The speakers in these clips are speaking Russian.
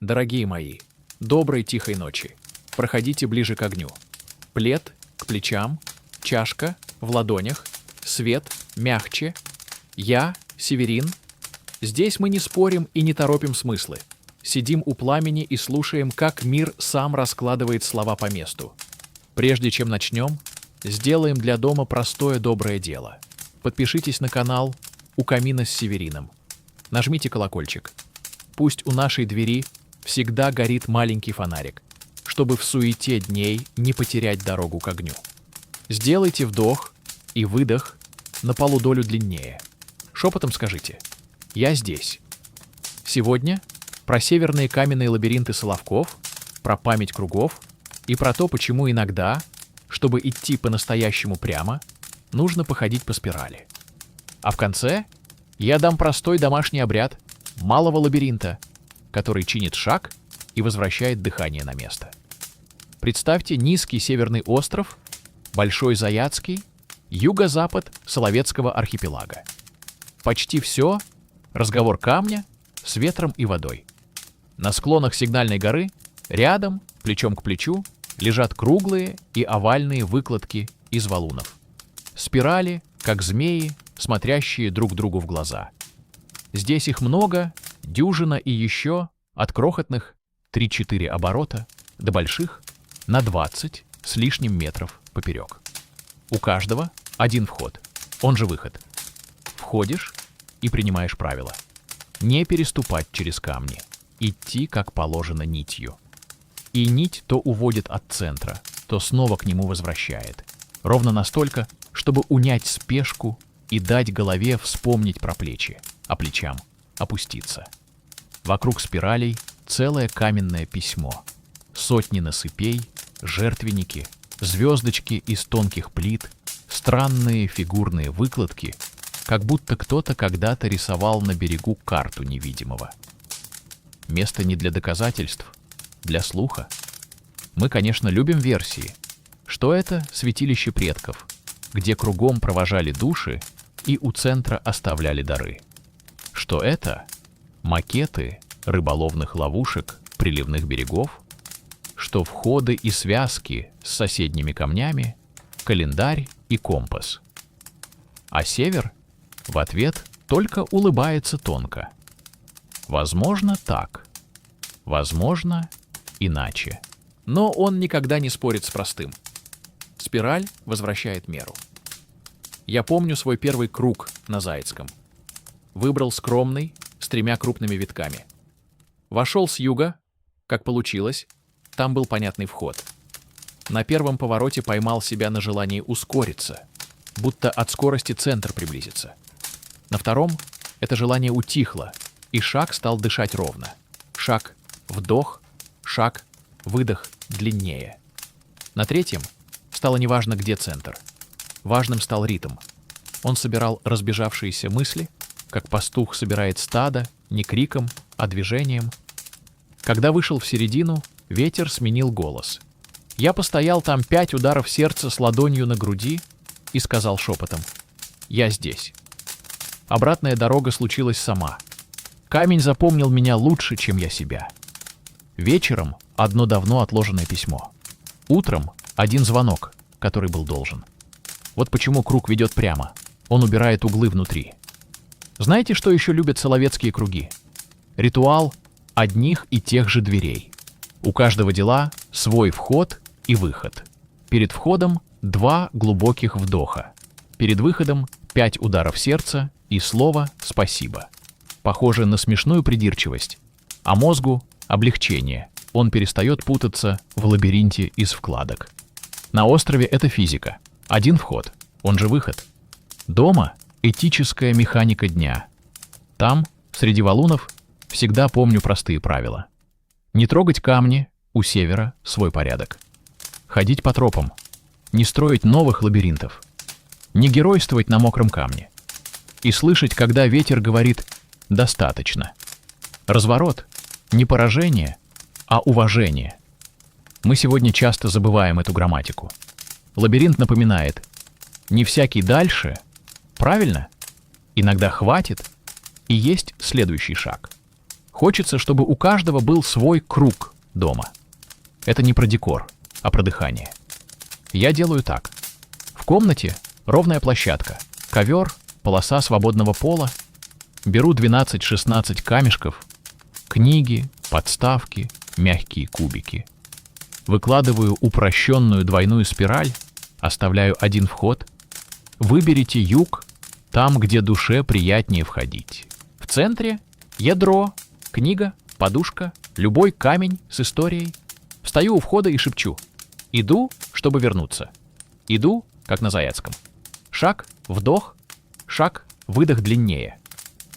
Дорогие мои, доброй тихой ночи. Проходите ближе к огню. Плед к плечам, чашка в ладонях, свет мягче. Я, Северин. Здесь мы не спорим и не торопим смыслы. Сидим у пламени и слушаем, как мир сам раскладывает слова по месту. Прежде чем начнем, сделаем для дома простое доброе дело. Подпишитесь на канал «У камина с Северином». Нажмите колокольчик. Пусть у нашей двери всегда горит маленький фонарик, чтобы в суете дней не потерять дорогу к огню. Сделайте вдох и выдох на полудолю длиннее. Шепотом скажите «Я здесь». Сегодня про северные каменные лабиринты Соловков, про память кругов и про то, почему иногда, чтобы идти по-настоящему прямо, нужно походить по спирали. А в конце я дам простой домашний обряд малого лабиринта, который чинит шаг и возвращает дыхание на место. Представьте низкий северный остров, Большой Заяцкий, юго-запад Соловецкого архипелага. Почти все — разговор камня с ветром и водой. На склонах Сигнальной горы, рядом, плечом к плечу, лежат круглые и овальные выкладки из валунов. Спирали, как змеи, смотрящие друг другу в глаза. Здесь их много, дюжина и еще, от крохотных 3-4 оборота до больших на 20 с лишним метров поперек. У каждого один вход, он же выход. Входишь и принимаешь правила. Не переступать через камни, идти как положено нитью. И нить то уводит от центра, то снова к нему возвращает. Ровно настолько, чтобы унять спешку и дать голове вспомнить про плечи, а плечам опуститься. Вокруг спиралей целое каменное письмо. Сотни насыпей, жертвенники, звездочки из тонких плит, странные фигурные выкладки, как будто кто-то когда-то рисовал на берегу карту невидимого. Место не для доказательств, для слуха. Мы, конечно, любим версии, что это святилище предков, где кругом провожали души и у центра оставляли дары. Что это макеты рыболовных ловушек приливных берегов, что входы и связки с соседними камнями, календарь и компас. А север в ответ только улыбается тонко. Возможно, так. Возможно, иначе. Но он никогда не спорит с простым. Спираль возвращает меру. Я помню свой первый круг на Заяцком. Выбрал скромный, с 3 крупными витками. Вошел с юга, как получилось, там был понятный вход. На первом повороте поймал себя на желании ускориться, будто от скорости центр приблизится. На втором это желание утихло, и шаг стал дышать ровно. Шаг, вдох, шаг, выдох длиннее. На третьем стало неважно, где центр. Важным стал ритм. Он собирал разбежавшиеся мысли, как пастух собирает стадо, не криком, а движением. Когда вышел в середину, ветер сменил голос. Я постоял там 5 ударов сердца с ладонью на груди и сказал шепотом: «Я здесь». Обратная дорога случилась сама. Камень запомнил меня лучше, чем я себя. Вечером одно давно отложенное письмо. Утром один звонок, который был должен. Вот почему круг ведет прямо. Он убирает углы внутри. Знаете, что еще любят соловецкие круги? Ритуал одних и тех же дверей. У каждого дела свой вход и выход. Перед входом 2 глубоких вдоха. Перед выходом 5 ударов сердца и слово «спасибо». Похоже на смешную придирчивость, а мозгу — облегчение. Он перестает путаться в лабиринте из вкладок. На острове это физика. Один вход, он же выход. Дома — этическая механика дня. Там, среди валунов, всегда помню простые правила. Не трогать камни, у севера свой порядок. Ходить по тропам, не строить новых лабиринтов. Не геройствовать на мокром камне. И слышать, когда ветер говорит «достаточно». Разворот — не поражение, а уважение. Мы сегодня часто забываем эту грамматику. Лабиринт напоминает: не всякий дальше, правильно? Иногда хватит, и есть следующий шаг. Хочется, чтобы у каждого был свой круг дома. Это не про декор, а про дыхание. Я делаю так. В комнате ровная площадка, ковер, полоса свободного пола. Беру 12-16 камешков, книги, подставки, мягкие кубики. Выкладываю упрощенную двойную спираль, оставляю один вход. Выберите юг, там, где душе приятнее входить. В центре ядро, книга, подушка, любой камень с историей. Встаю у входа и шепчу. Иду, чтобы вернуться. Иду, как на Заяцком. Шаг, вдох, шаг, выдох длиннее.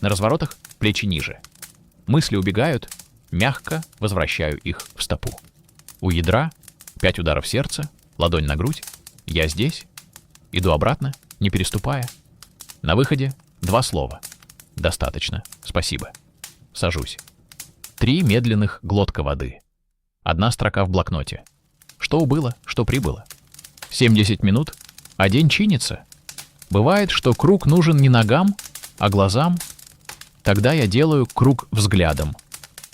На разворотах плечи ниже. Мысли убегают, мягко возвращаю их в стопу. У ядра 5 ударов сердца, ладонь на грудь. Я здесь. Иду обратно, не переступая. На выходе 2 слова. Достаточно. Спасибо. Сажусь. 3 медленных глотка воды. 1 строка в блокноте. Что убыло, что прибыло. 70 минут, а день чинится. Бывает, что круг нужен не ногам, а глазам. Тогда я делаю круг взглядом.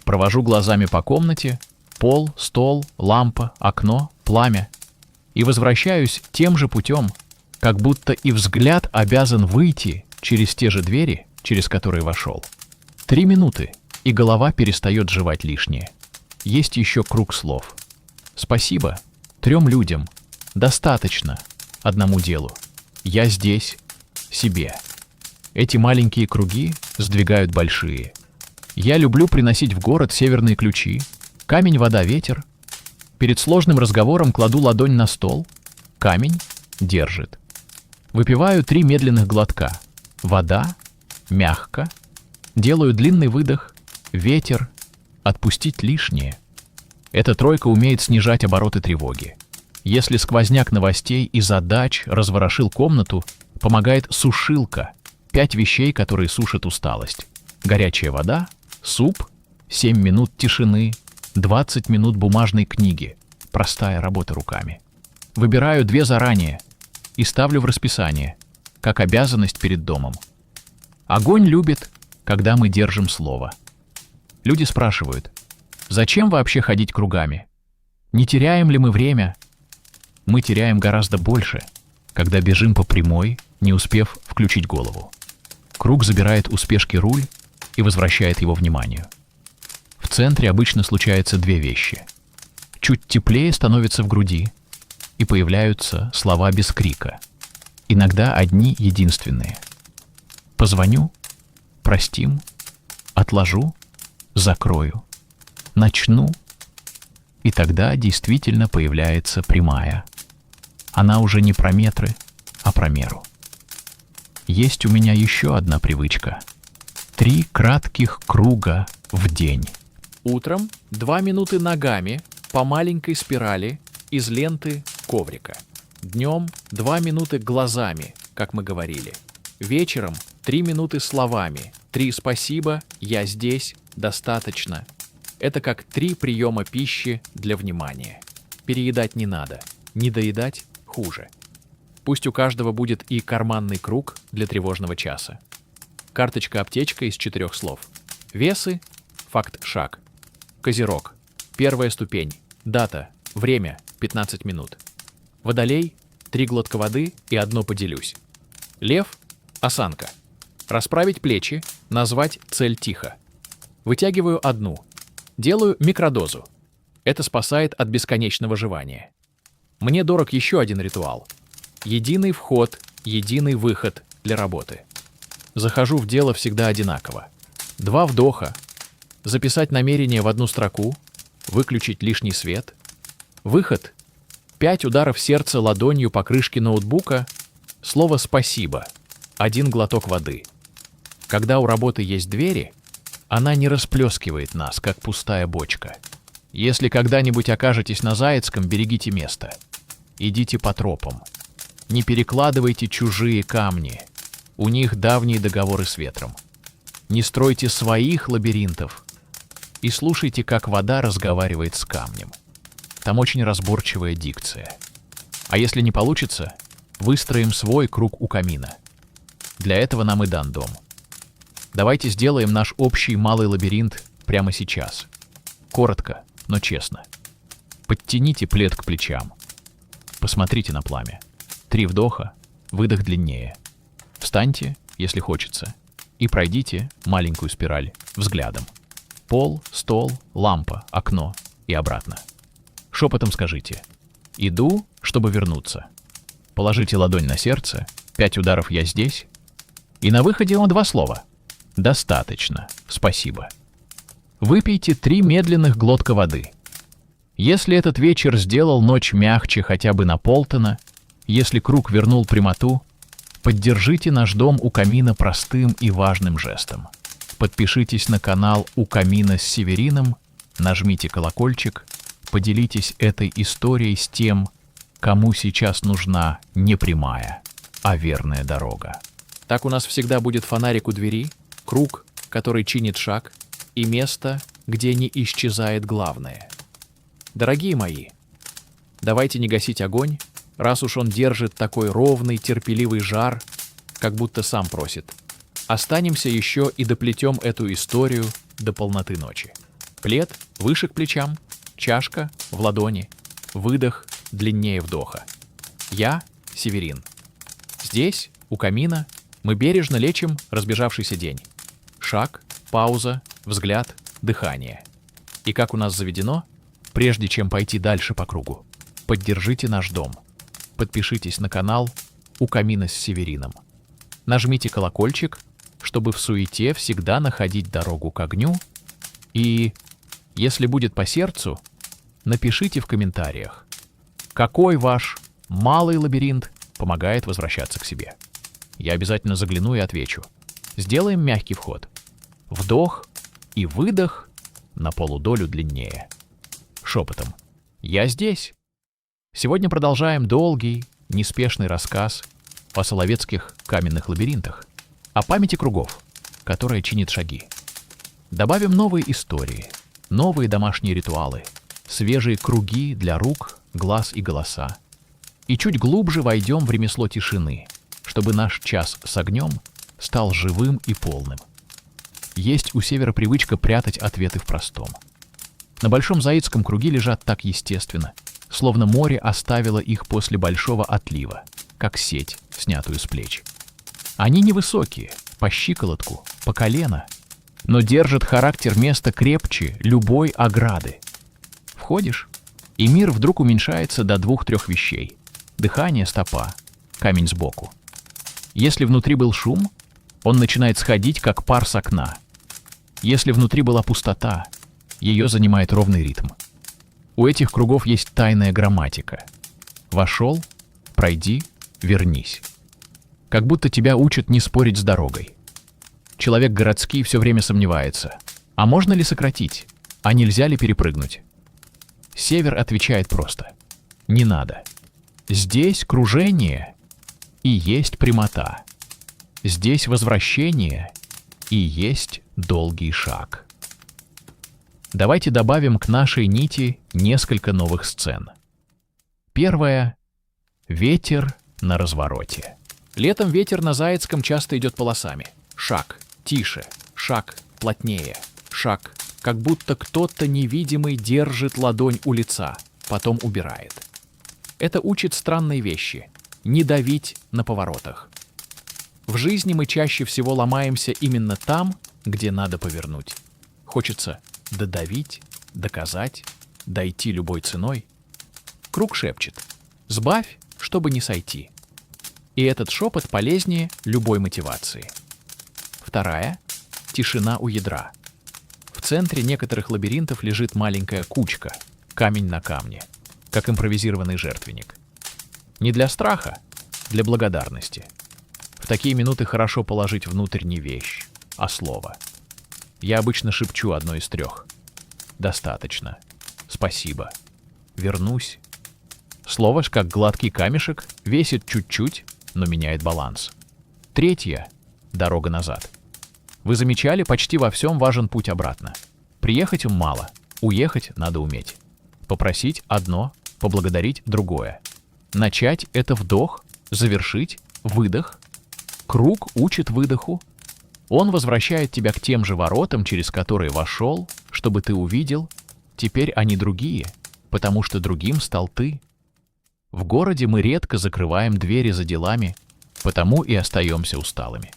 Провожу глазами по комнате, пол, стол, лампа, окно, пламя. И возвращаюсь тем же путем, как будто и взгляд обязан выйти через те же двери, через которые вошел. 3 минуты, и голова перестает жевать лишнее. Есть еще круг слов. Спасибо 3 людям. Достаточно 1 делу. Я здесь, себе. Эти маленькие круги сдвигают большие. Я люблю приносить в город северные ключи. Камень, вода, ветер. Перед сложным разговором кладу ладонь на стол. Камень держит. Выпиваю 3 медленных глотка. Вода, мягко. Делаю длинный выдох. Ветер. Отпустить лишнее. Эта тройка умеет снижать обороты тревоги. Если сквозняк новостей и задач разворошил комнату, помогает сушилка. 5 вещей, которые сушат усталость. Горячая вода, суп, 7 минут тишины, 20 минут бумажной книги. Простая работа руками. Выбираю 2 заранее и ставлю в расписание, как обязанность перед домом. Огонь любит, когда мы держим слово. Люди спрашивают, зачем вообще ходить кругами? Не теряем ли мы время? Мы теряем гораздо больше, когда бежим по прямой, не успев включить голову. Круг забирает у спешки руль и возвращает его вниманию. В центре обычно случаются 2 вещи. Чуть теплее становится в груди, и появляются слова без крика. Иногда одни единственные. Позвоню, простим, отложу, закрою, начну, и тогда действительно появляется прямая. Она уже не про метры, а про меру. Есть у меня еще одна привычка. 3 кратких круга в день. Утром 2 минуты ногами по маленькой спирали из ленты коврика. Днем 2 минуты глазами, как мы говорили. Вечером 3 минуты словами. 3 спасибо, я здесь, достаточно. Это как 3 приема пищи для внимания. Переедать не надо, не доедать хуже. Пусть у каждого будет и карманный круг для тревожного часа. Карточка-аптечка из 4 слов. Весы, факт, шаг. Козерог, 1 ступень, дата, время, 15 минут. Водолей, 3 глотка воды и 1 поделюсь. Лев, осанка. Расправить плечи, назвать цель тихо. Вытягиваю 1. Делаю микродозу. Это спасает от бесконечного жевания. Мне дорог еще один ритуал. Единый вход, единый выход для работы. Захожу в дело всегда одинаково. 2 вдоха. Записать намерение в 1 строку. Выключить лишний свет. Выход. 5 ударов сердца ладонью по крышке ноутбука. Слово «спасибо». 1 глоток воды. Когда у работы есть двери, она не расплескивает нас, как пустая бочка. Если когда-нибудь окажетесь на Заяцком, берегите место. Идите по тропам. Не перекладывайте чужие камни. У них давние договоры с ветром. Не стройте своих лабиринтов. И слушайте, как вода разговаривает с камнем. Там очень разборчивая дикция. А если не получится, выстроим свой круг у камина. Для этого нам и дан дом. Давайте сделаем наш общий малый лабиринт прямо сейчас. Коротко, но честно. Подтяните плед к плечам. Посмотрите на пламя. 3 вдоха, выдох длиннее. Встаньте, если хочется, и пройдите маленькую спираль взглядом. Пол, стол, лампа, окно и обратно. Шепотом скажите: «Иду, чтобы вернуться». Положите ладонь на сердце, 5 ударов «Я здесь». И на выходе 2 слова: «Достаточно, спасибо». Выпейте 3 медленных глотка воды. Если этот вечер сделал ночь мягче хотя бы на полтона, если круг вернул прямоту, поддержите наш дом у камина простым и важным жестом. Подпишитесь на канал «У камина» с Северином, нажмите колокольчик, поделитесь этой историей с тем, кому сейчас нужна не прямая, а верная дорога. Так у нас всегда будет фонарик у двери, круг, который чинит шаг, и место, где не исчезает главное. Дорогие мои, давайте не гасить огонь, раз уж он держит такой ровный, терпеливый жар, как будто сам просит. Останемся еще и доплетем эту историю до полноты ночи. Плед выше к плечам, чашка в ладони, выдох длиннее вдоха. Я Северин. Здесь, у камина, мы бережно лечим разбежавшийся день. Шаг, пауза, взгляд, дыхание. И как у нас заведено, прежде чем пойти дальше по кругу, поддержите наш дом. Подпишитесь на канал «У камина» с Северином. Нажмите колокольчик, чтобы в суете всегда находить дорогу к огню. И, если будет по сердцу, напишите в комментариях, какой ваш малый лабиринт помогает возвращаться к себе. Я обязательно загляну и отвечу. Сделаем мягкий вход. Вдох и выдох на полудолю длиннее. Шепотом: «Я здесь». Сегодня продолжаем долгий, неспешный рассказ о соловецких каменных лабиринтах, о памяти кругов, которая чинит шаги. Добавим новые истории, новые домашние ритуалы, свежие круги для рук, глаз и голоса. И чуть глубже войдем в ремесло тишины, чтобы наш час с огнем стал живым и полным. Есть у Севера привычка прятать ответы в простом. На Большом Заицком круги лежат так естественно, словно море оставило их после большого отлива, как сеть, снятую с плеч. Они невысокие, по щиколотку, по колено, но держат характер места крепче любой ограды. Входишь, и мир вдруг уменьшается до 2-3 вещей: дыхание, стопа, камень сбоку. Если внутри был шум, он начинает сходить, как пар с окна. Если внутри была пустота, ее занимает ровный ритм. У этих кругов есть тайная грамматика. Вошел, пройди, вернись. Как будто тебя учат не спорить с дорогой. Человек городский все время сомневается: а можно ли сократить, а нельзя ли перепрыгнуть? Север отвечает просто: не надо. Здесь кружение и есть прямота. Здесь возвращение и есть долгий шаг. Давайте добавим к нашей нити несколько новых сцен. Первая — ветер на развороте. Летом ветер на Заицком часто идет полосами. Шаг тише, шаг плотнее, шаг, как будто кто-то невидимый держит ладонь у лица, потом убирает. Это учит странные вещи — не давить на поворотах. В жизни мы чаще всего ломаемся именно там, где надо повернуть. Хочется додавить, доказать, дойти любой ценой. Круг шепчет: сбавь, чтобы не сойти. И этот шепот полезнее любой мотивации. Вторая — тишина у ядра. В центре некоторых лабиринтов лежит маленькая кучка, камень на камне, как импровизированный жертвенник. Не для страха, для благодарности. В такие минуты хорошо положить внутрь не вещь, а слово. Я обычно шепчу одно из 3: достаточно, спасибо, вернусь. Слово ж, как гладкий камешек, весит чуть-чуть, но меняет баланс. Третья — дорога назад. Вы замечали, почти во всем важен путь обратно. Приехать мало, уехать надо уметь. Попросить одно, поблагодарить другое. Начать — это вдох, завершить — выдох. Круг учит выдоху. Он возвращает тебя к тем же воротам, через которые вошел, чтобы ты увидел, теперь они другие, потому что другим стал ты. В городе мы редко закрываем двери за делами, потому и остаемся усталыми.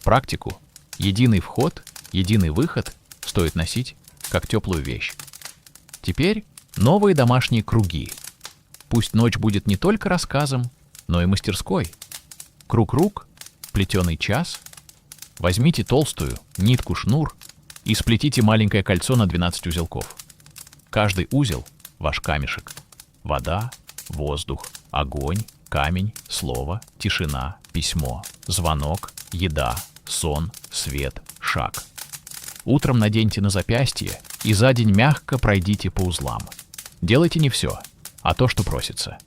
Практику «единый вход, единый выход» стоит носить как теплую вещь. Теперь новые домашние круги. Пусть ночь будет не только рассказом, но и мастерской. Круг рук, плетеный час. Возьмите толстую нитку-шнур и сплетите маленькое кольцо на 12 узелков. Каждый узел — ваш камешек. Вода, воздух, огонь, камень, слово, тишина, письмо, звонок, еда, сон, свет, шаг. Утром наденьте на запястье и за день мягко пройдите по узлам. Делайте не все, а то, что просится.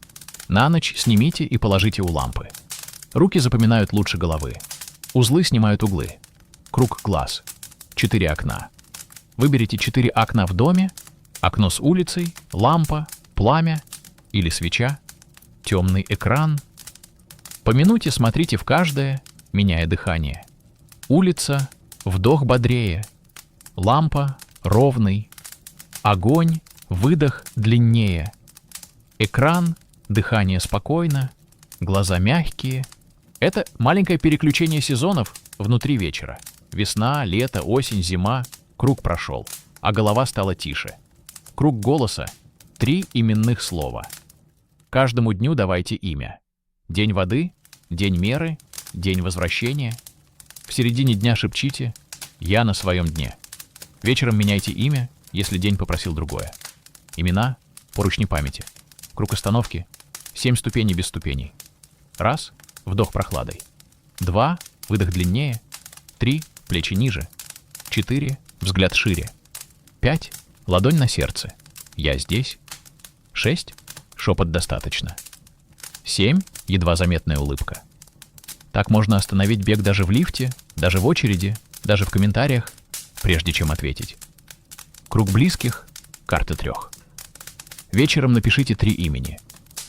На ночь снимите и положите у лампы. Руки запоминают лучше головы. Узлы снимают углы. Круг глаз. 4 окна. Выберите 4 окна в доме, окно с улицей, лампа, пламя или свеча, темный экран. По минуте смотрите в каждое, меняя дыхание. Улица — вдох бодрее. Лампа — ровный. Огонь — выдох длиннее. Экран — дыхание спокойно. Глаза мягкие. Это маленькое переключение сезонов внутри вечера. Весна, лето, осень, зима. Круг прошел, а голова стала тише. Круг голоса — 3 именных слова. Каждому дню давайте имя. День воды, день меры, день возвращения. В середине дня шепчите «Я на своем дне». Вечером меняйте имя, если день попросил другое. Имена — поручни памяти. Круг остановки — 7 ступеней без ступеней. 1 — вдох прохладой. 2 — выдох длиннее. 3 — плечи ниже. 4 — взгляд шире. 5 — ладонь на сердце. Я здесь. 6 — шепот достаточно. 7 — едва заметная улыбка. Так можно остановить бег даже в лифте, даже в очереди, даже в комментариях, прежде чем ответить. Круг близких — карта 3. Вечером напишите 3 имени.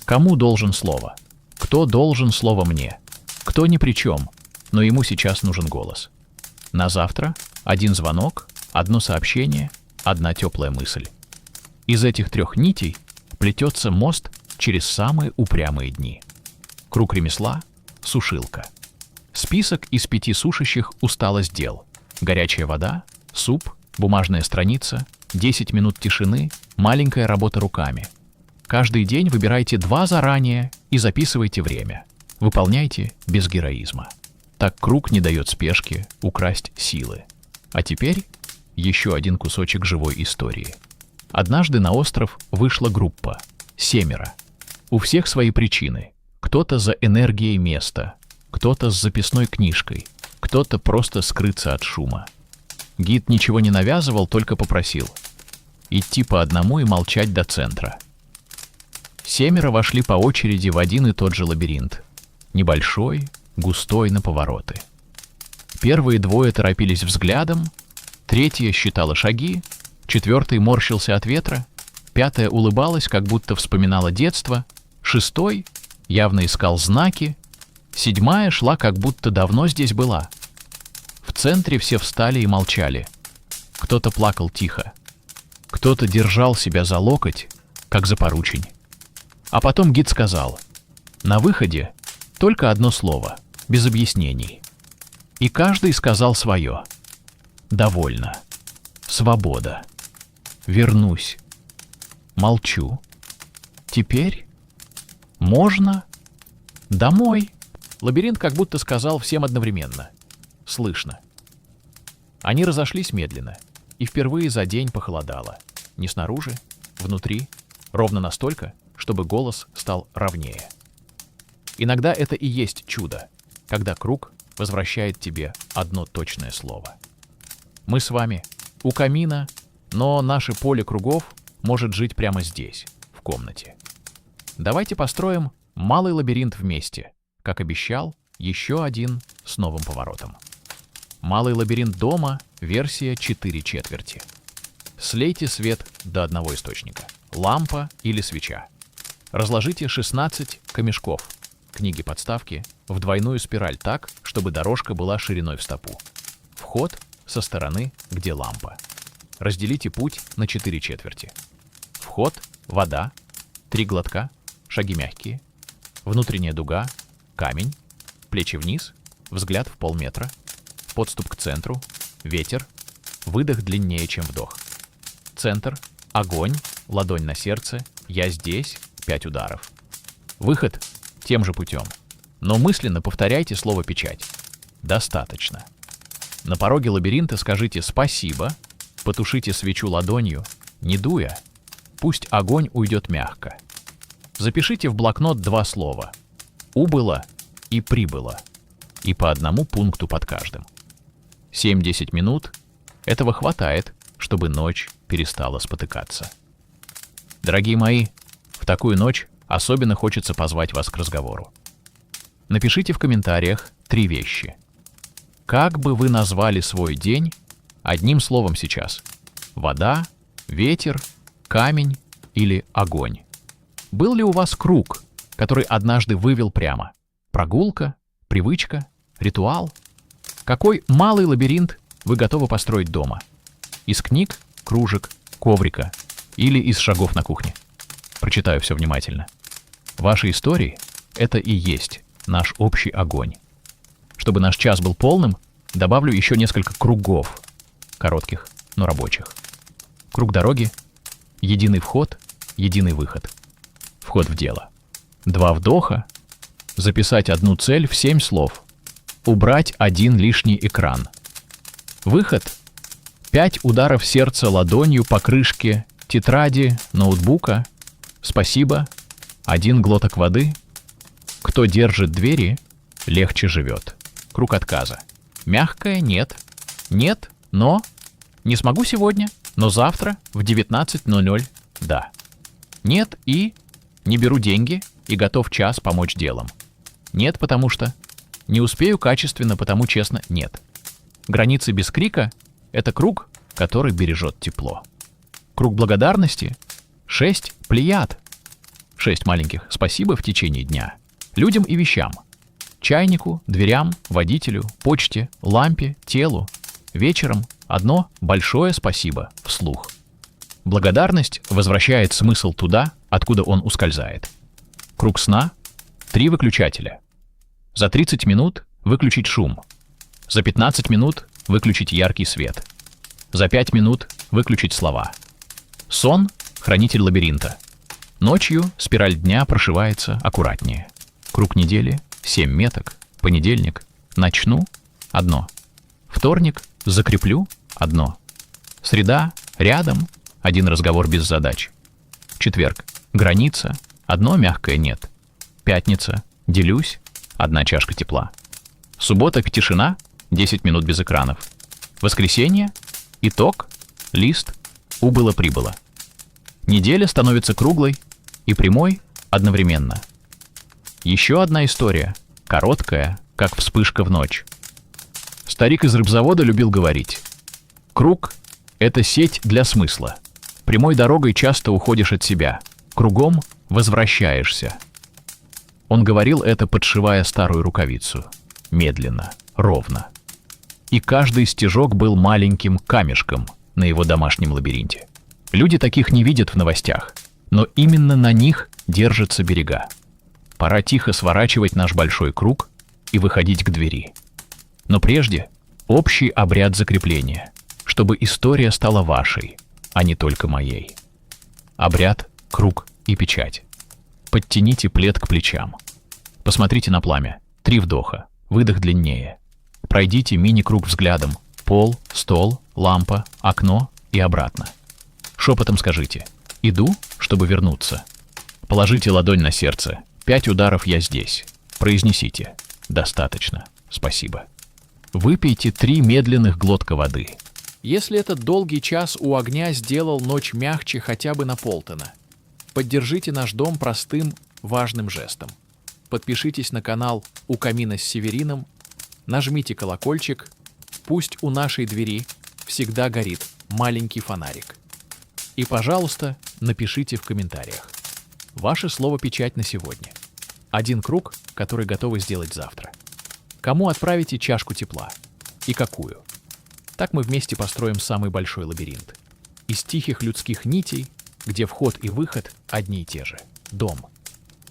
Кому должен слово? Кто должен слово мне? Кто ни при чем, но ему сейчас нужен голос? На завтра 1 звонок, 1 сообщение, 1 теплая мысль. Из этих 3 нитей плетется мост через самые упрямые дни. Круг ремесла — сушилка. Список из 5 сушащих усталость дел. Горячая вода, суп, бумажная страница, 10 минут тишины, маленькая работа руками. Каждый день выбирайте 2 заранее и записывайте время. Выполняйте без героизма. Так круг не дает спешке украсть силы. А теперь еще один кусочек живой истории. Однажды на остров вышла группа. 7. У всех свои причины. Кто-то за энергией места, кто-то с записной книжкой, кто-то просто скрыться от шума. Гид ничего не навязывал, только попросил идти по одному и молчать до центра. 7 вошли по очереди в один и тот же лабиринт. Небольшой, густой на повороты. Первые 2 торопились взглядом, 3 считала шаги, 4 морщился от ветра, 5 улыбалась, как будто вспоминала детство, 6 явно искал знаки, 7 шла, как будто давно здесь была. В центре все встали и молчали. Кто-то плакал тихо, кто-то держал себя за локоть, как за поручень. А потом гид сказал: на выходе только одно слово, без объяснений. И каждый сказал свое. Довольно. Свобода. Вернусь. Молчу. Теперь можно домой. Лабиринт как будто сказал всем одновременно. Слышно. Они разошлись медленно, и впервые за день похолодало. Не снаружи, внутри, ровно настолько, чтобы голос стал ровнее. Иногда это и есть чудо, когда круг возвращает тебе одно точное слово. Мы с вами у камина, но наше поле кругов может жить прямо здесь, в комнате. Давайте построим малый лабиринт вместе, как обещал, еще один с новым поворотом. Малый лабиринт дома, версия 4/4. Слейте свет до одного источника, лампа или свеча. Разложите 16 камешков, книги-подставки, в двойную спираль так, чтобы дорожка была шириной в стопу. вход со стороны, где лампа. Разделите путь на 4 четверти. Вход — вода, 3 глотка, шаги мягкие, внутренняя дуга, камень, плечи вниз, взгляд в полметра, подступ к центру, ветер, выдох длиннее, чем вдох. Центр — огонь, ладонь на сердце, я здесь, 5 ударов. Выход — тем же путем, но мысленно повторяйте слово «печать». Достаточно. На пороге лабиринта скажите «спасибо», потушите свечу ладонью, не дуя, пусть огонь уйдет мягко. Запишите в блокнот 2 слова «убыло» и «прибыло», и по одному пункту под каждым. 7-10 минут — этого хватает, чтобы ночь перестала спотыкаться. Дорогие мои, в такую ночь особенно хочется позвать вас к разговору. Напишите в комментариях 3 вещи. Как бы вы назвали свой день одним словом сейчас? Вода, ветер, камень или огонь? Был ли у вас круг, который однажды вывел прямо? Прогулка, привычка, ритуал? Какой малый лабиринт вы готовы построить дома? Из книг, кружек, коврика или из шагов на кухне? Прочитаю все внимательно. Ваши истории — это и есть наш общий огонь. Чтобы наш час был полным, добавлю еще несколько кругов, коротких, но рабочих. Круг дороги, единый вход, единый выход. Вход в дело. 2 вдоха, записать одну цель в 7 слов, убрать 1 лишний экран. Выход — 5 ударов сердца ладонью по крышке тетради, ноутбука, спасибо, 1 глоток воды. Кто держит двери, легче живет. Круг отказа. Мягкое — нет. Нет, но. Не смогу сегодня, но завтра в 19:00 — да. Нет и. Не беру деньги и готов час помочь делом. Нет, потому что. Не успею качественно, потому честно — нет. Границы без крика — это круг, который бережет тепло. Круг благодарности — 6 плеяд. 6 маленьких спасибо в течение дня. Людям и вещам. Чайнику, дверям, водителю, почте, лампе, телу. Вечером одно большое спасибо вслух. Благодарность возвращает смысл туда, откуда он ускользает. Круг сна — 3 выключателя. За 30 минут выключить шум. За 15 минут выключить яркий свет. За 5 минут выключить слова. Сон — хранитель лабиринта. Ночью спираль дня прошивается аккуратнее. Круг недели — 7 меток. Понедельник — начну — 1. Вторник — закреплю — 1. Среда — рядом — 1 разговор без задач. Четверг — граница — 1 мягкое нет. Пятница — делюсь — 1 чашка тепла. Суббота — тишина — 10 минут без экранов. Воскресенье — итог — лист — убыло-прибыло. Неделя становится круглой и прямой одновременно. Еще одна история, короткая, как вспышка в ночь. Старик из рыбзавода любил говорить: круг — это сеть для смысла. Прямой дорогой часто уходишь от себя, кругом возвращаешься. Он говорил это, подшивая старую рукавицу. Медленно, ровно. И каждый стежок был маленьким камешком на его домашнем лабиринте. Люди таких не видят в новостях, но именно на них держатся берега. Пора тихо сворачивать наш большой круг и выходить к двери. Но прежде общий обряд закрепления, чтобы история стала вашей, а не только моей. Обряд, круг и печать. Подтяните плед к плечам. Посмотрите на пламя. 3 вдоха. Выдох длиннее. Пройдите мини-круг взглядом. Пол, стол, лампа, окно и обратно. Шепотом скажите: иду, чтобы вернуться. Положите ладонь на сердце. 5 ударов я здесь. Произнесите: достаточно, спасибо. Выпейте 3 медленных глотка воды. Если этот долгий час у огня сделал ночь мягче хотя бы на полтона, поддержите наш дом простым, важным жестом. Подпишитесь на канал «У камина с Северином», нажмите колокольчик, пусть у нашей двери всегда горит маленький фонарик. И, пожалуйста, напишите в комментариях ваше слово-печать на сегодня. 1 круг, который готовы сделать завтра. Кому отправите чашку тепла? И какую? Так мы вместе построим самый большой лабиринт. Из тихих людских нитей, где вход и выход одни и те же. Дом,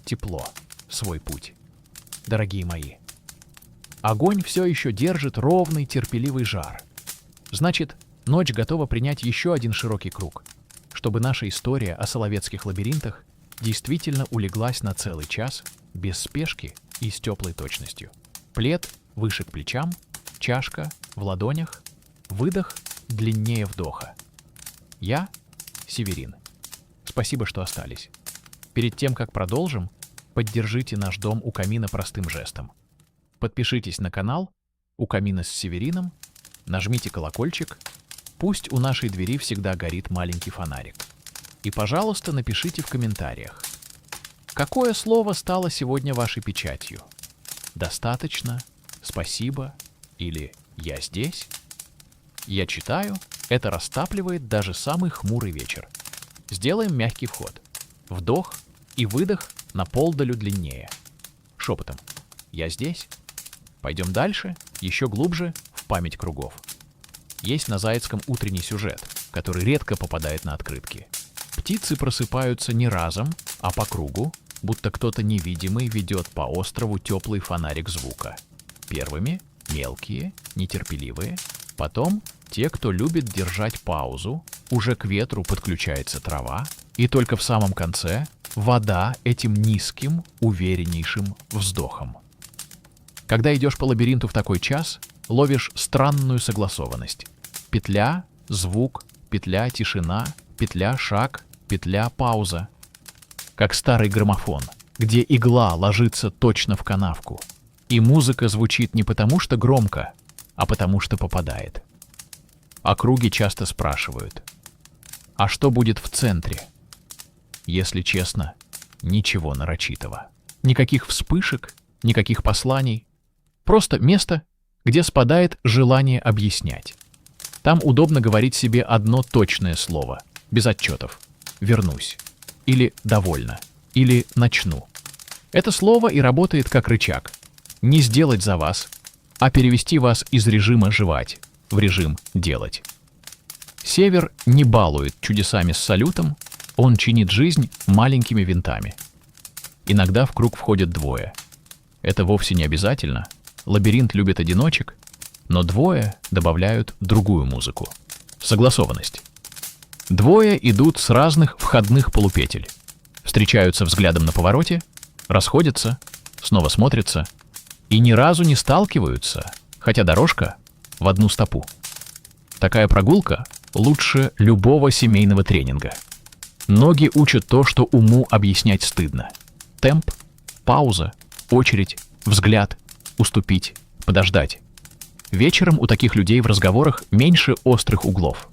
тепло, свой путь. Дорогие мои, огонь все еще держит ровный, терпеливый жар. Значит, ночь готова принять еще один широкий круг, чтобы наша история о соловецких лабиринтах действительно улеглась на целый час, без спешки и с теплой точностью. Плед выше к плечам, чашка в ладонях, выдох длиннее вдоха. Я Северин. Спасибо, что остались. Перед тем, как продолжим, поддержите наш дом у камина простым жестом. Подпишитесь на канал «У камина с Северином», нажмите колокольчик, пусть у нашей двери всегда горит маленький фонарик. И, пожалуйста, напишите в комментариях, какое слово стало сегодня вашей печатью. «Достаточно», «Спасибо» или «Я здесь». Я читаю, это растапливает даже самый хмурый вечер. Сделаем мягкий вход. Вдох и выдох на полдолю длиннее. Шепотом. Я здесь. Пойдем дальше, еще глубже, в память кругов. Есть на Заецком утренний сюжет, который редко попадает на открытки. Птицы просыпаются не разом, а по кругу, будто кто-то невидимый ведет по острову теплый фонарик звука. Первыми — мелкие, нетерпеливые, потом — те, кто любит держать паузу, уже к ветру подключается трава, и только в самом конце — вода этим низким, увереннейшим вздохом. Когда идешь по лабиринту в такой час, ловишь странную согласованность. Петля, звук, петля, тишина, петля, шаг, петля, пауза. Как старый граммофон, где игла ложится точно в канавку. И музыка звучит не потому, что громко, а потому, что попадает. Округи часто спрашивают, а что будет в центре? Если честно, ничего нарочитого. Никаких вспышек, никаких посланий. Просто место, где спадает желание объяснять. Там удобно говорить себе одно точное слово, без отчетов. «Вернусь». Или «довольно». Или «начну». Это слово и работает как рычаг. Не сделать за вас, а перевести вас из режима «жевать» в режим «делать». Север не балует чудесами с салютом, он чинит жизнь маленькими винтами. Иногда в круг входят двое. Это вовсе не обязательно. Лабиринт любит одиночек, но двое добавляют другую музыку. Согласованность. Двое идут с разных входных полупетель. Встречаются взглядом на повороте, расходятся, снова смотрятся и ни разу не сталкиваются, хотя дорожка в одну стопу. Такая прогулка лучше любого семейного тренинга. Ноги учат то, что уму объяснять стыдно. Темп, пауза, очередь, взгляд, уступить, подождать. Вечером у таких людей в разговорах меньше острых углов.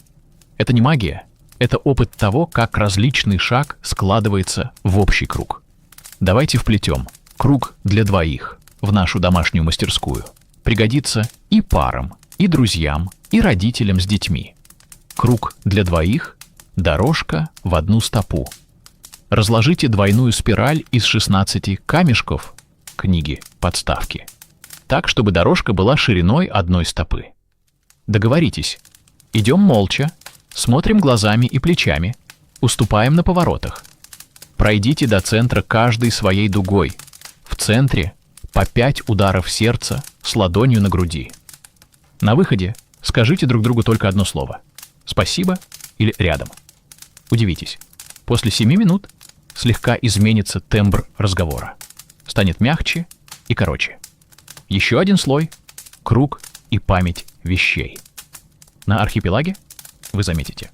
Это не магия, это опыт того, как различный шаг складывается в общий круг. Давайте вплетем круг для двоих в нашу домашнюю мастерскую. Пригодится и парам, и друзьям, и родителям с детьми. Круг для двоих, дорожка в одну стопу. Разложите двойную спираль из 16 камешков, книги, подставки, так, чтобы дорожка была шириной одной стопы. Договоритесь. Идем молча, смотрим глазами и плечами, уступаем на поворотах. Пройдите до центра каждой своей дугой. В центре по 5 ударов сердца с ладонью на груди. На выходе скажите друг другу только одно слово. «Спасибо» или «рядом». Удивитесь. После 7 минут слегка изменится тембр разговора. Станет мягче и короче. Еще один слой — круг и память вещей. На архипелаге, вы заметите,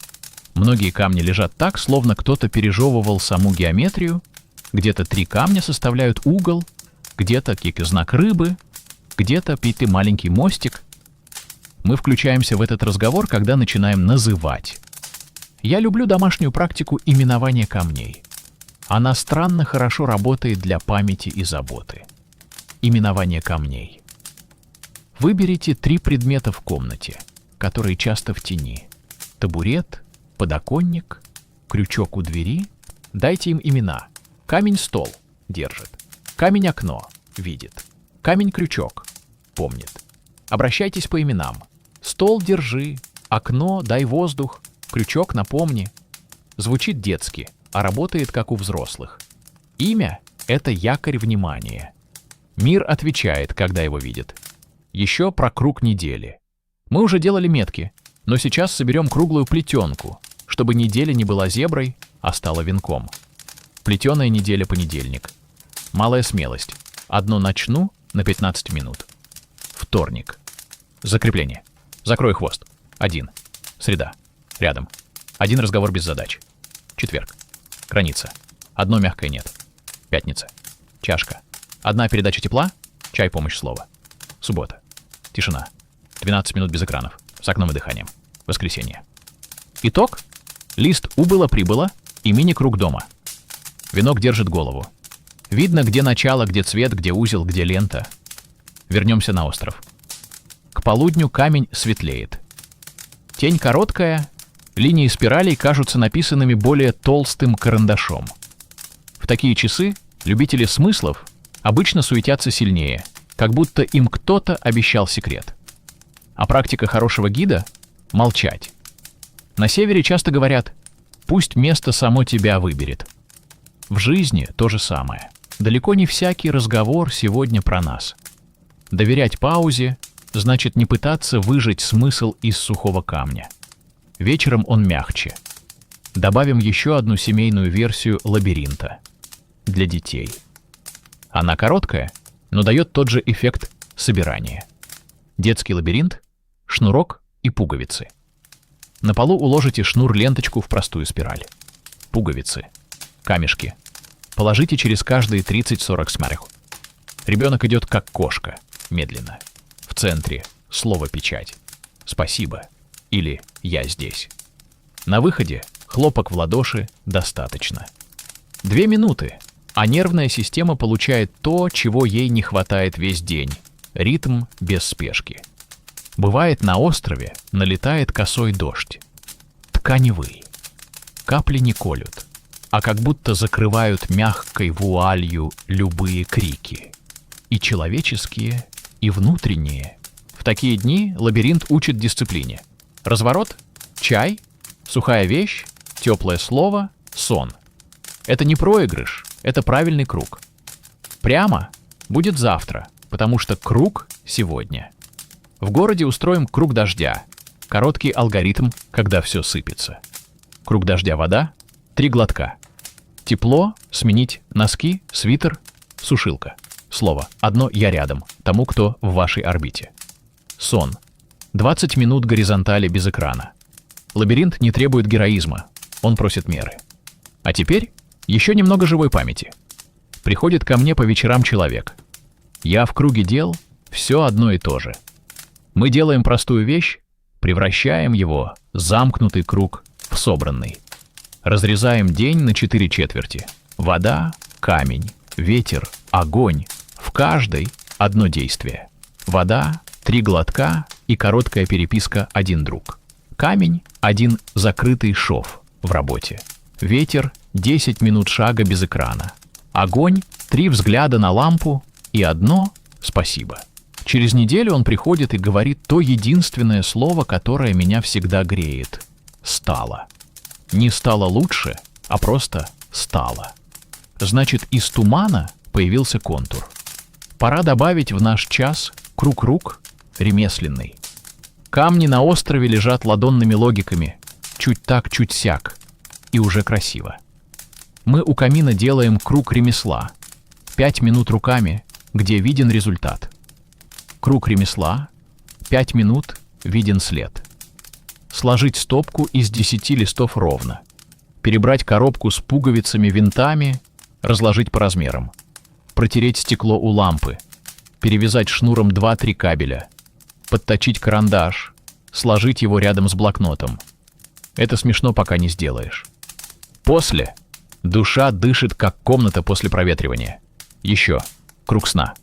многие камни лежат так, словно кто-то пережевывал саму геометрию, где-то 3 камня составляют угол, где-то знак рыбы, где-то пятый маленький мостик. Мы включаемся в этот разговор, когда начинаем называть. Я люблю домашнюю практику именования камней. Она странно хорошо работает для памяти и заботы. Именование камней. Выберите 3 предмета в комнате, которые часто в тени. Табурет, подоконник, крючок у двери. Дайте им имена. Камень-стол держит. Камень-окно видит. Камень-крючок помнит. Обращайтесь по именам. Стол держи, окно дай воздух, крючок напомни. Звучит детски, а работает как у взрослых. Имя — это якорь внимания. Мир отвечает, когда его видит. Еще про круг недели. Мы уже делали метки, но сейчас соберем круглую плетенку, чтобы неделя не была зеброй, а стала венком. Плетеная неделя понедельник. Малая смелость. Одно начну на 15 минут. Вторник. Закрепление. Закрой хвост. 1. Среда. Рядом. 1 разговор без задач. Четверг. Граница. Одно мягкое нет. Пятница. Чашка. 1 передача тепла. Чай, помощь, слово. Суббота. Тишина. 12 минут без экранов. С окном и дыханием. Воскресенье. Итог. Лист убыло-прибыло и мини-круг дома. Венок держит голову. Видно, где начало, где цвет, где узел, где лента. Вернемся на остров. К полудню камень светлеет. Тень короткая, линии спиралей кажутся написанными более толстым карандашом. В такие часы любители смыслов обычно суетятся сильнее, как будто им кто-то обещал секрет. А практика хорошего гида — молчать. На севере часто говорят: «Пусть место само тебя выберет». В жизни то же самое. Далеко не всякий разговор сегодня про нас. Доверять паузе значит не пытаться выжать смысл из сухого камня. Вечером он мягче. Добавим еще одну семейную версию лабиринта. Для детей. Она короткая, но дает тот же эффект собирания. Детский лабиринт, шнурок и пуговицы. На полу уложите шнур-ленточку в простую спираль. Пуговицы. Камешки. Положите через каждые 30-40 смярху. Ребенок идет как кошка, медленно. В центре слово-печать. «Спасибо» или «Я здесь». На выходе хлопок в ладоши достаточно. 2 минуты, а нервная система получает то, чего ей не хватает весь день. Ритм без спешки. Бывает, на острове налетает косой дождь. Тканевый. Капли не колют, а как будто закрывают мягкой вуалью любые крики. И человеческие, и внутренние. В такие дни лабиринт учит дисциплине. Разворот — чай, сухая вещь, теплое слово, сон. Это не проигрыш, это правильный круг. Прямо будет завтра, потому что круг сегодня. В городе устроим круг дождя. Короткий алгоритм, когда все сыпется. Круг дождя вода, 3 глотка. Тепло сменить носки, свитер, сушилка. Слово одно «я рядом», тому, кто в вашей орбите. Сон. 20 минут горизонтали без экрана. Лабиринт не требует героизма, он просит меры. А теперь еще немного живой памяти. Приходит ко мне по вечерам человек. Я в круге дел, все одно и то же. Мы делаем простую вещь, превращаем его, замкнутый круг, в собранный. Разрезаем день на 4 четверти. Вода, камень, ветер, огонь. В каждой одно действие. Вода, 3 глотка и короткая переписка «один друг». Камень — 1 закрытый шов в работе. Ветер — 10 минут шага без экрана. Огонь — 3 взгляда на лампу и 1 «спасибо». Через неделю он приходит и говорит то единственное слово, которое меня всегда греет. «Стало». Не стало лучше, а просто стало. Значит, из тумана появился контур. Пора добавить в наш час круг-рук ремесленный. Камни на острове лежат ладонными логиками. Чуть так, чуть сяк. И уже красиво. Мы у камина делаем круг ремесла. 5 минут руками, где виден результат. Круг ремесла. 5 минут, виден след. Сложить стопку из 10 листов ровно. Перебрать коробку с пуговицами, винтами, разложить по размерам. Протереть стекло у лампы. Перевязать шнуром 2-3 кабеля. Подточить карандаш. Сложить его рядом с блокнотом. Это смешно, пока не сделаешь. После душа дышит, как комната после проветривания. Еще. Круг сна.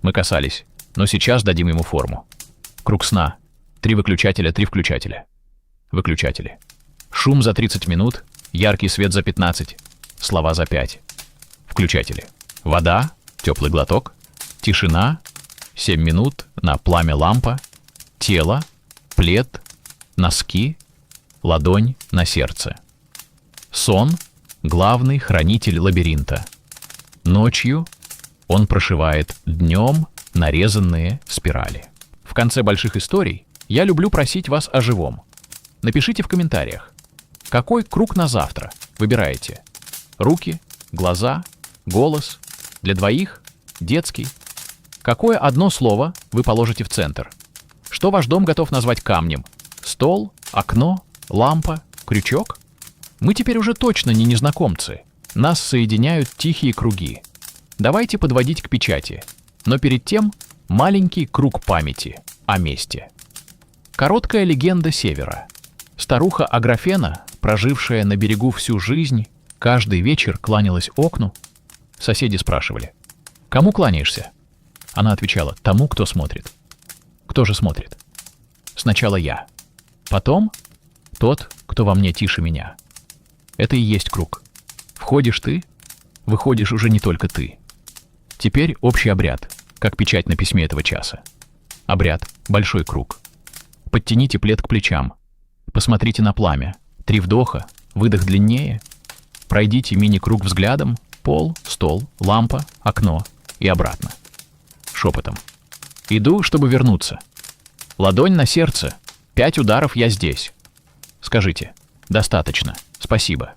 Мы касались, но сейчас дадим ему форму. Круг сна. 3 выключателя, 3 включателя. Выключатели. Шум за 30 минут, яркий свет за 15, слова за 5. Включатели. Вода, теплый глоток, тишина, 7 минут на пламя лампа, тело, плед, носки, ладонь на сердце. Сон — главный хранитель лабиринта. Ночью он прошивает днем нарезанные спирали. В конце больших историй я люблю просить вас о живом. Напишите в комментариях, какой круг на завтра выбираете? Руки, глаза, голос, для двоих, детский. Какое одно слово вы положите в центр? Что ваш дом готов назвать камнем? Стол, окно, лампа, крючок? Мы теперь уже точно не незнакомцы. Нас соединяют тихие круги. Давайте подводить к печати. Но перед тем маленький круг памяти о месте. Короткая легенда Севера. Старуха Аграфена, прожившая на берегу всю жизнь, каждый вечер кланялась окну. Соседи спрашивали: «Кому кланяешься?» Она отвечала: «Тому, кто смотрит». «Кто же смотрит?» «Сначала я. Потом тот, кто во мне тише меня». Это и есть круг. Входишь ты, выходишь уже не только ты. Теперь общий обряд, как печать на письме этого часа. Обряд — большой круг. Подтяните плед к плечам. Посмотрите на пламя. 3 вдоха, выдох длиннее. Пройдите мини-круг взглядом. Пол, стол, лампа, окно и обратно. Шепотом. Иду, чтобы вернуться. Ладонь на сердце. 5 ударов, я здесь. Скажите: достаточно, спасибо.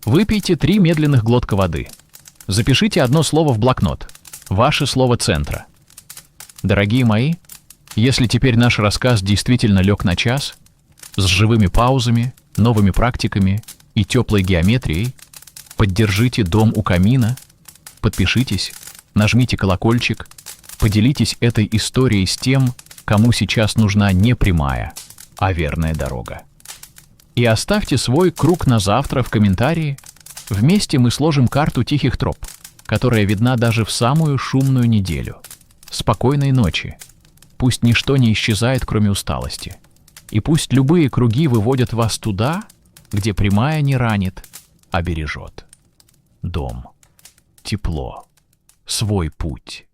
Выпейте 3 медленных глотка воды. Запишите одно слово в блокнот. Ваше слово центра. Дорогие мои, если теперь наш рассказ действительно лег на час, с живыми паузами, новыми практиками и теплой геометрией, поддержите дом у камина, подпишитесь, нажмите колокольчик, поделитесь этой историей с тем, кому сейчас нужна не прямая, а верная дорога. И оставьте свой круг на завтра в комментарии. Вместе мы сложим карту тихих троп, которая видна даже в самую шумную неделю. Спокойной ночи. Пусть ничто не исчезает, кроме усталости. И пусть любые круги выводят вас туда, где прямая не ранит, а бережет. Дом. Тепло. Свой путь.